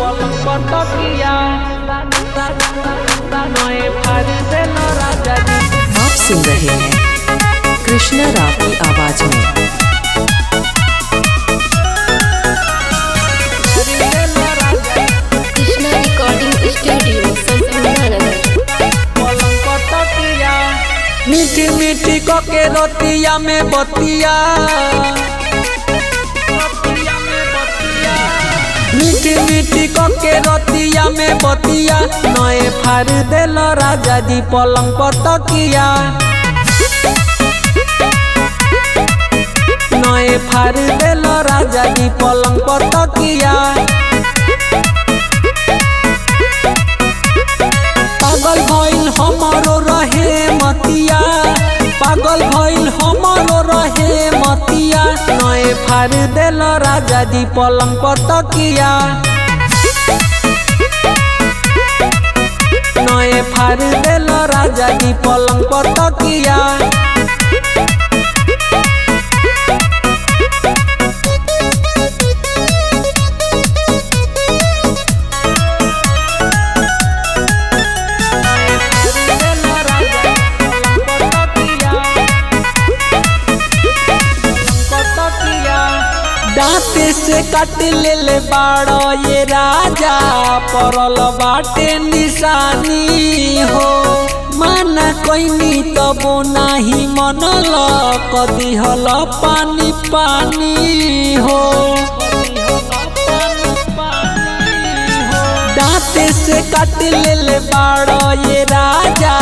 पलंग पर तकिया नए फाड़ देलो राजा जी। आप सुन रहे हैं कृष्णा राव की आवाज में। Krishna recording studio Sampurnanagar. पलंग पर तकिया मीठी मीठी के रोटिया में बतिया मीठी मीठी के रोटिया में बतिया नए फाड़ देलो राजा जी पलंग पर तकिया नए फाड़ देलो राजा जी पलंग पर तकिया। पागल भइल हमरो रहे मतिया पागल भइल हमरो रहे मतिया नए फाड़ देलो राजा जी पलंग पर तकिया नए फाड़ देलो राजा जी पलंग पर तकिया। दांते से काट ले बाड़ो ये राजा परल बाटे निशानी हो माना कोई तबो नाही मनल कदी हल पानी पानी हो। दांते से काट ले बाड़ो ये राजा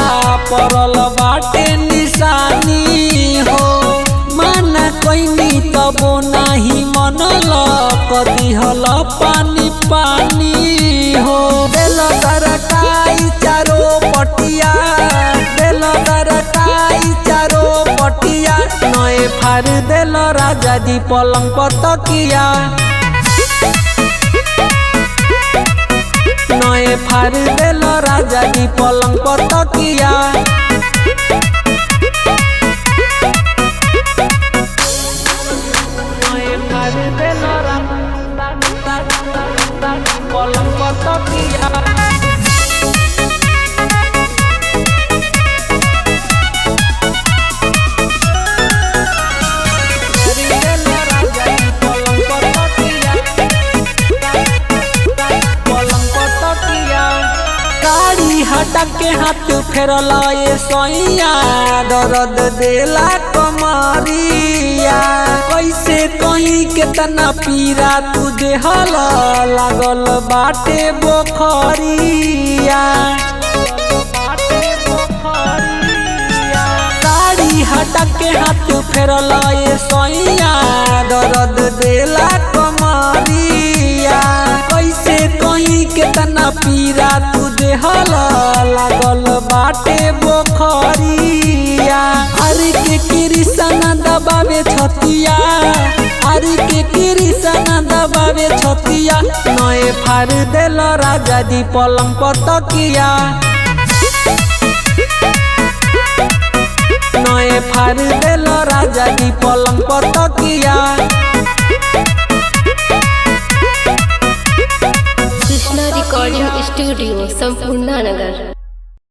परल बाटे निशानी हो माना कोई तबो नाही मनल कदी हल पानी पानी हो। बेल दरकाई चारो पटिया बेल दरकाई चारो पटिया नए फाड़ देलो राजा जी पलंग पर तकिया नए फाड़ देलो राजा जी पलंग पर तकिया। पलंग पर तकिया गाड़ी हटा के हाथ फेरल ये सोइया दर्द देला कमरिया कैसे कहीं केतना पीरा तू देहल लागल बाटे बोखरिया। गाड़ी हटा के हाथ फेरल ये सोइया दर्द देला कमरिया कैसे कहीं केतना पीरा तू देहल लागल बाटे बोखरिया। हरि के कृष्णा दबावे छतिया हरि के कृष्णा दबावे छतिया नए फाड़ देलो राजा जी पलंग पर तकिया नए फाड़ देलो राजा जी पलंग पर तकिया। Krishna recording studio Sampurnanagar.